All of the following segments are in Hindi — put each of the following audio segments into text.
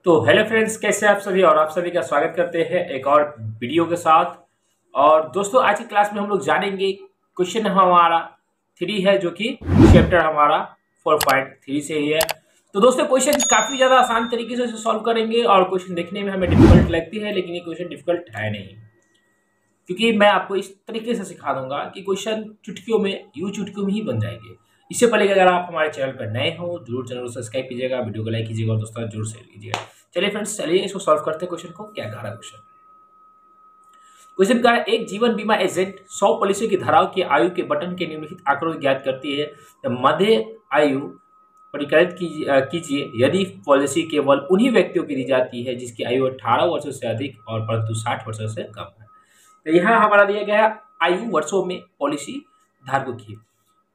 तो हेलो फ्रेंड्स, कैसे आप सभी और आप सभी का स्वागत करते हैं एक और वीडियो के साथ। और दोस्तों, आज की क्लास में हम लोग जानेंगे क्वेश्चन हमारा 3 है, जो कि चैप्टर हमारा 4.3 से ही है। तो दोस्तों, क्वेश्चन काफ़ी ज़्यादा आसान तरीके से सॉल्व करेंगे और क्वेश्चन देखने में हमें डिफिकल्ट लगती है, लेकिन ये क्वेश्चन डिफिकल्ट है नहीं, क्योंकि मैं आपको इस तरीके से सिखा दूंगा कि क्वेश्चन चुटकियों में चुटकियों में ही बन जाएंगे। इससे पहले कि अगर आप हमारे चैनल पर नए हो, जरूर चैनल को सब्सक्राइब कीजिएगा, वीडियो को लाइक कीजिएगा और दोस्तों जरूर शेयर कीजिएगा। चलिए फ्रेंड्स, चलिए इसको सॉल्व करते हैं। क्वेश्चन को क्या कह रहा है क्वेश्चन का, एक जीवन बीमा एजेंट 100 पॉलिसी की धाराओं की आयु के बटन के निम्नलिखित आंकड़ों ज्ञात करती है। मध्य आयु परिकलित कीजिए यदि पॉलिसी केवल उन्हीं व्यक्तियों की दी जाती है जिसकी आयु 18 वर्षों से अधिक और परंतु 60 वर्षों से कम है। तो यहाँ हमारा दिया गया है आयु वर्षों में पॉलिसी धारकों की।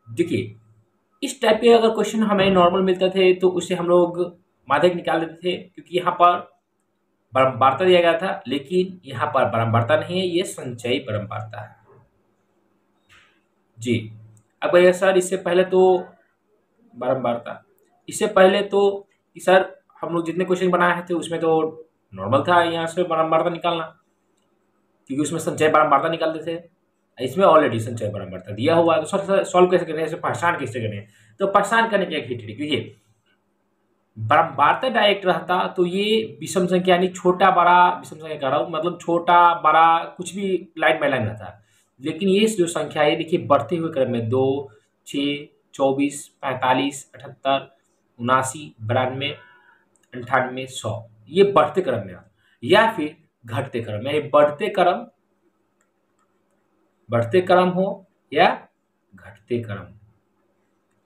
देखिए, इस टाइप के अगर क्वेश्चन हमें नॉर्मल मिलते थे तो उससे हम लोग माध्यक निकाल देते थे, क्योंकि यहाँ पर बारंबारता दिया गया था, लेकिन यहाँ पर बारंबारता नहीं है, ये संचयी बारंबारता है जी। अब कहिए सर इससे पहले तो बारंबारता, इससे पहले तो सर हम लोग जितने क्वेश्चन बनाए थे उसमें तो नॉर्मल था, यहाँ से बारंबारता निकालना, क्योंकि उसमें संचय बारंबारता निकालते थे। इसमें ऑलरेडी संचय बारंबारता दिया हुआ है, तो सर सॉल्व कैसे करें, पहचान कैसे करें? तो पहचान करने की एक ही ट्रिक, देखिए बारंबारता डायरेक्ट रहता तो ये विषम संख्या यानी छोटा बड़ा विषम संख्या कह रहा हूँ, मतलब छोटा बड़ा कुछ भी लाइन बाय लाइन रहता। लेकिन ये जो संख्या है देखिए बढ़ते हुए क्रम में 2, 6, 24, 45, 78, 79, 92, 98, 100, ये बढ़ते क्रम में या फिर घटते क्रम में, यानी बढ़ते क्रम हो या घटते क्रम।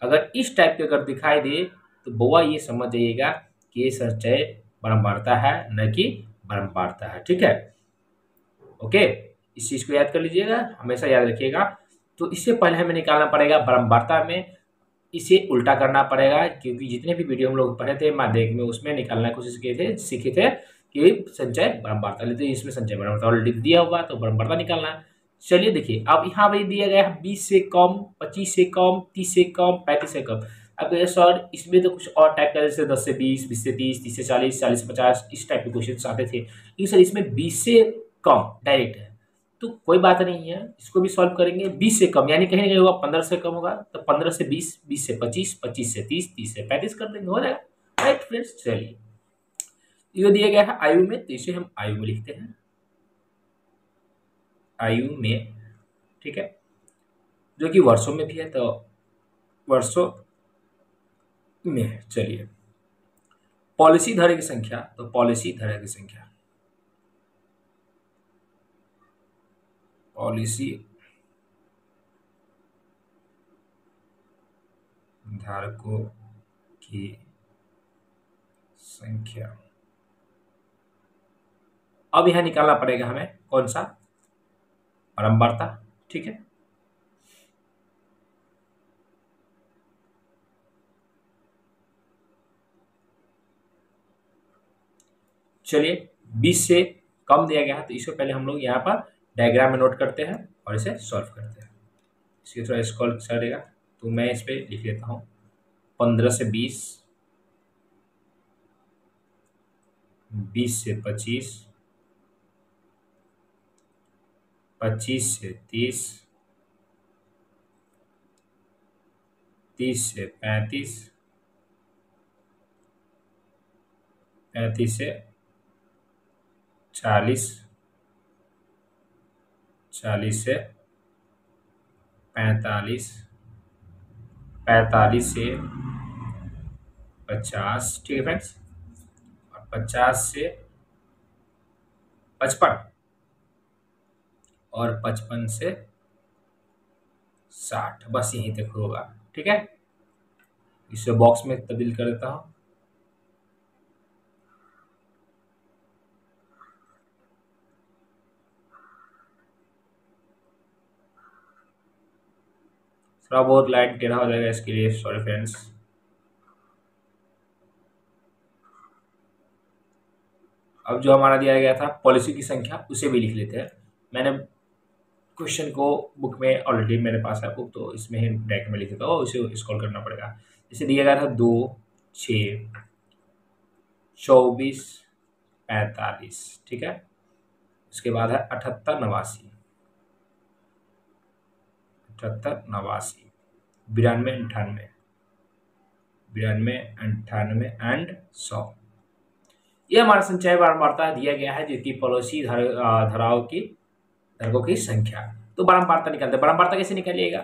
अगर इस टाइप के अगर दिखाई दे तो बउआ ये समझ जाइएगा कि ये संचय बारंबारता है, न कि बारंबारता है। ठीक है, ओके, इस चीज को याद कर लीजिएगा, हमेशा याद रखिएगा। तो इससे पहले हमें निकालना पड़ेगा बारंबारता में, इसे उल्टा करना पड़ेगा, क्योंकि जितने भी वीडियो हम लोग पढ़े थे माध्यमिक में उसमें निकालना की कोशिश किए थे, सीखे थे कि संचय बारंबारता, लेते इसमें संचय बारंबारता ऑलरेडी दिया हुआ तो बारंबारता निकालना। चलिए देखिए, अब यहाँ पर दिया गया है 20 से कम, 25 से कम, 30 से कम, 35 से कम। अब सर इसमें तो कुछ और टाइप का, जैसे 10 से 20, 20 से 30, 30 से 40, 40 से 50, इस टाइप के क्वेश्चन आते थे, लेकिन सर इसमें 20 से कम डायरेक्ट है, तो कोई बात नहीं है, इसको भी सॉल्व करेंगे। 20 से कम यानी कहीं ना कहीं होगा 15 से कम होगा, तो 15 से 20, 20 से 25, 25 से 30, 30 से 35 कर देंगे, हो जाएगा। राइट फ्रेंड्स, चलिए ये दिया गया है आयु में, तो इसे हम आयु में लिखते हैं, आयु में, ठीक है, जो कि वर्षों में भी है, तो वर्षों में। चलिए, पॉलिसी धारक की संख्या, तो पॉलिसी धारक की संख्या, पॉलिसी धारकों की संख्या। अब यहां निकालना पड़ेगा हमें कौन सा, बारंबारता। ठीक है, चलिए 20 से कम दिया गया है, तो इसको पहले हम लोग यहाँ पर डायग्राम में नोट करते हैं और इसे सॉल्व करते हैं। इसके थोड़ा स्क्रॉल करेगा तो मैं इस पर लिख लेता हूँ 15 से 20, 20 से 25, 25 से 30, 30 से 35, 35 से 40, 40 से 45, 45 से 50, ठीक है फ्रेंड्स, और 50 से 55 और 55 से 60, बस यहीं तक होगा। ठीक है, इसे बॉक्स में तब्दील कर देता हूँ। थोड़ा बहुत लाइन टेढ़ा हो जाएगा, इसके लिए सॉरी फ्रेंड्स। अब जो हमारा दिया गया था पॉलिसी की संख्या, उसे भी लिख लेते हैं। मैंने क्वेश्चन को बुक में ऑलरेडी मेरे पास है बुक, तो इसमें ही डायरेक्ट में लिख देता हूँ, उसे स्क्रॉल करना पड़ेगा। इसे दिया गया था 2, 6, 24 45, ठीक है। उसके बाद है 78 89, 78 89, 92 98, 92 98 एंड 100। ये हमारा संचय बारंबारता दिया गया है, जिसकी पड़ोसी धाराओं की धर्मों की संख्या। तो बारंबारता निकालते हैं। बारंबारता कैसे निकालिएगा?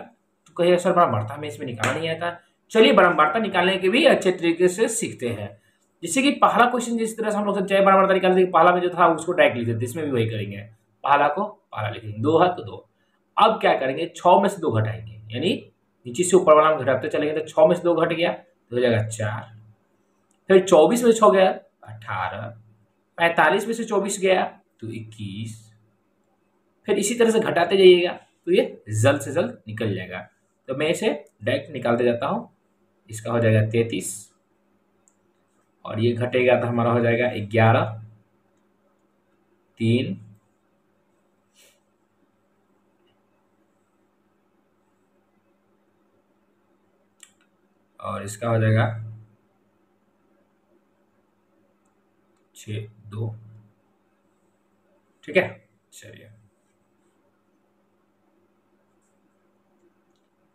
तो कहिए सर बारंबारता हमें इसमें निकालना नहीं आता। चलिए बारंबारता निकालने के भी अच्छे तरीके से सीखते हैं। जैसे कि पहला क्वेश्चन जिस तरह से हम लोग संचय बारंबारता निकालते थे, पहला में जो था उसको डायरेक्ट लिख देते, इसमें भी वही करेंगे। पहला को पहला लिखेंगे, 2 है तो 2। अब क्या करेंगे, 6 में से 2 घटाएंगे, यानी नीचे से ऊपर वाला में घटाते चलेंगे। तो 6 में से 2 घट गया तो हो जाएगा 4। फिर 24 में से 6 गया 18, 45 में से 24 गया तो 21। फिर इसी तरह से घटाते जाइएगा तो ये जल्द से जल्द निकल जाएगा। तो मैं इसे डायरेक्ट निकालते जाता हूं। इसका हो जाएगा 33 और ये घटेगा तो हमारा हो जाएगा 11 3 और इसका हो जाएगा 6 2, ठीक है। चलिए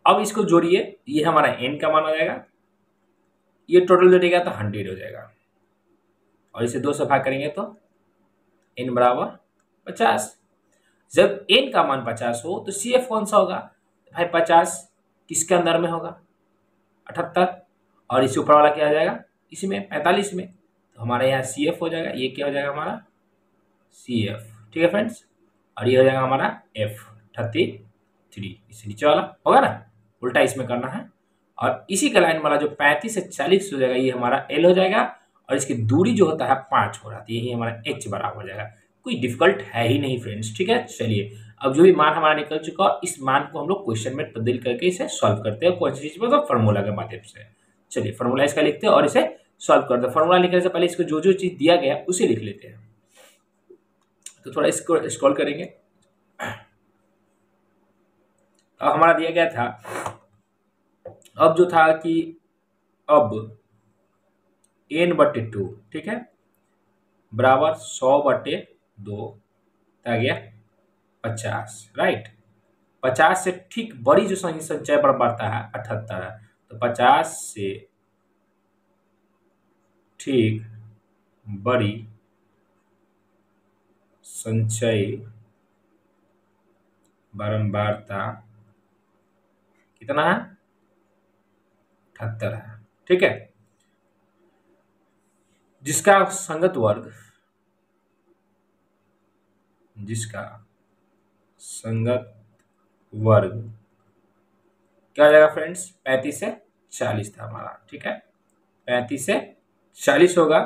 अब इसको जोड़िए, ये हमारा n का मान हो जाएगा, ये टोटल जोड़ेगा तो 100 हो जाएगा और इसे 2 से भाग करेंगे तो n बराबर 50। जब n का मान 50 हो तो CF कौन सा होगा भाई? 50 किसके अंदर में होगा? 78, और इसी ऊपर वाला क्या आ जाएगा? इसी में 45 में। तो हमारे यहाँ CF हो जाएगा, ये क्या हो जाएगा हमारा? CF, ठीक है फ्रेंड्स। और ये हो जाएगा हमारा F33, इसे नीचे वाला होगा ना, उल्टा इसमें करना है। और इसी का लाइन वाला जो 35 से 40 हो जाएगा, ये हमारा L हो जाएगा और इसकी दूरी जो होता है 5 हो जाती है, यही हमारा H बराबर हो जाएगा। कोई डिफिकल्ट है ही नहीं फ्रेंड्स, ठीक है। चलिए अब जो भी मान हमारा निकल चुका है, इस मान को हम लोग क्वेश्चन में तब्दील करके इसे सॉल्व करते हैं। कौन सी चीज मतलब फॉर्मूला के माध्यम से। चलिए फॉर्मूला इसका लिखते हैं और इसे सॉल्व करते हैं। फॉर्मूला लिखने से पहले इसको जो जो चीज दिया गया उसे लिख लेते हैं। तो थोड़ा इसको स्क्रॉल करेंगे। अब हमारा दिया गया था, अब जो था कि अब n/2, ठीक है, बराबर 100/2 आ गया 50, राइट। 50 से ठीक बड़ी जो संचय बारंबारता है 78 है, तो 50 से ठीक बड़ी संचय बारंबारता कितना है? 78 है, ठीक है। जिसका संगत वर्ग क्या हो जाएगा फ्रेंड्स? 35 से 40 था हमारा, ठीक है। 35 से 40 होगा।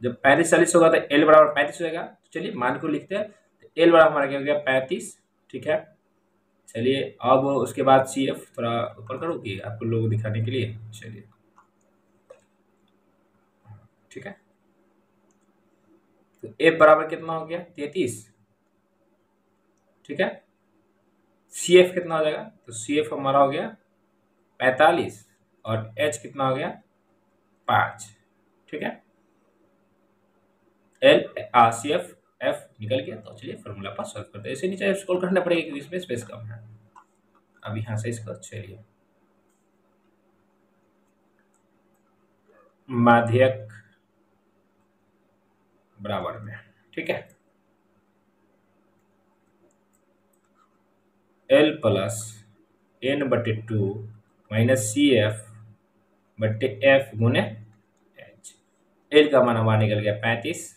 जब 35 40 होगा तो L बराबर 35 होगा। तो चलिए मान को लिखते हैं। तो L बराबर हमारा क्या हो गया? 35, ठीक है। चलिए अब उसके बाद CF थोड़ा ऊपर करोगे आपको लोग दिखाने के लिए। चलिए ठीक है, तो F बराबर कितना हो गया? 33, ठीक है। CF कितना हो जाएगा? तो CF हमारा हो गया 45 और H कितना हो गया? 5, ठीक है। CF F निकल गया। तो चलिए फॉर्मूला पर सॉल्व करते हैं। इसे नीचे स्क्रॉल करना पड़ेगा क्योंकि इसमें स्पेस कम है। अब यहाँ से इसको चलिए माध्यक बराबर में, ठीक है। L plus n/2 minus CF बट्टे F गुने H। L का मान हमारा निकल गया 35,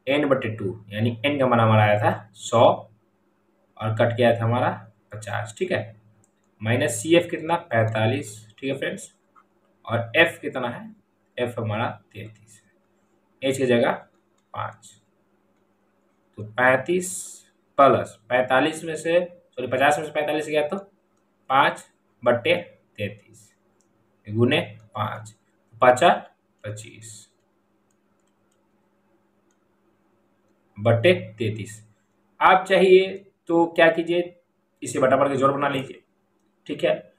n/2 यानी n का मान हमारा आया था 100 और कट गया था हमारा 50, ठीक है। माइनस CF कितना? 45, ठीक है फ्रेंड्स। और F कितना है? F हमारा 33 है। H की जगह 5। तो 35 प्लस 45 में से 50 में से 45 गया तो 5/33 गुने 5, 5 25 /33। आप चाहिए तो क्या कीजिए, इसे बटा बढ़ के जोड़ बना लीजिए, ठीक है,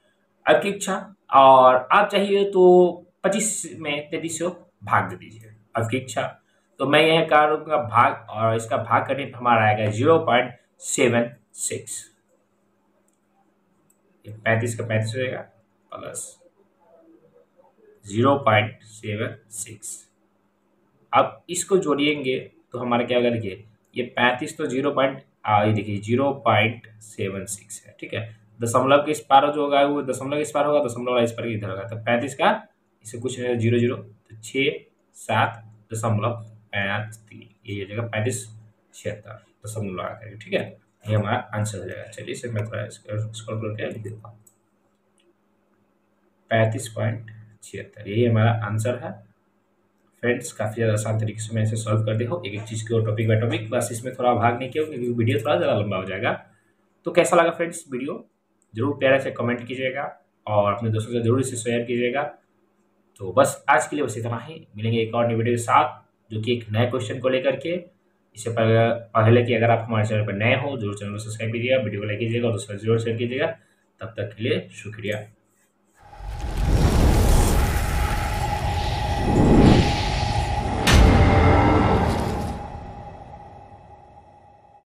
आपकी इच्छा। और आप चाहिए तो 25 में 3300 भाग दे दीजिए, आपकी इच्छा। तो मैं यह करूँगा भाग, और इसका भाग करने पर हमारा आएगा 0.76। 35 का 35 हो जाएगा प्लस 0.76। अब इसको जोड़िएंगे तो हमारा क्या होगा, देखिए ये 35 तो ये देखिए 0.76 है, ठीक है। दशमलव के इस पार जो होगा वो दशमलव के इस पार होगा, दशमलव इस पार इधर होगा, तो 35 का इसे कुछ नहीं, 0 तो 67.53, ये हो जाएगा 3576 दशमलव लगा करके, ठीक है। ये हमारा आंसर हो जाएगा। चलिए इसे मैं थोड़ा स्क्रॉल करके लिख देता हूँ, 35.76, यही हमारा आंसर है फ्रेंड्स। काफ़ी ज़्यादा आसान तरीके से मैं इसे सॉल्व कर दिया हूँ, एक एक चीज़ को टॉपिक बाय टॉपिक, बस इसमें थोड़ा भाग नहीं किया क्योंकि वीडियो थोड़ा ज़्यादा लंबा हो जाएगा। तो कैसा लगा फ्रेंड्स वीडियो, जरूर प्यारे से कमेंट कीजिएगा और अपने दोस्तों से जरूर इसे शेयर कीजिएगा। तो बस आज के लिए बस इतना ही, मिलेंगे एक और नई वीडियो के साथ जो कि एक नए क्वेश्चन को लेकर के। इससे पहले कि अगर आप हमारे चैनल पर नए हो, जरूर चैनल को सब्सक्राइब कीजिएगा, वीडियो को लाइक कीजिएगा और दोस्तों जरूर शेयर कीजिएगा। तब तक के लिए शुक्रिया।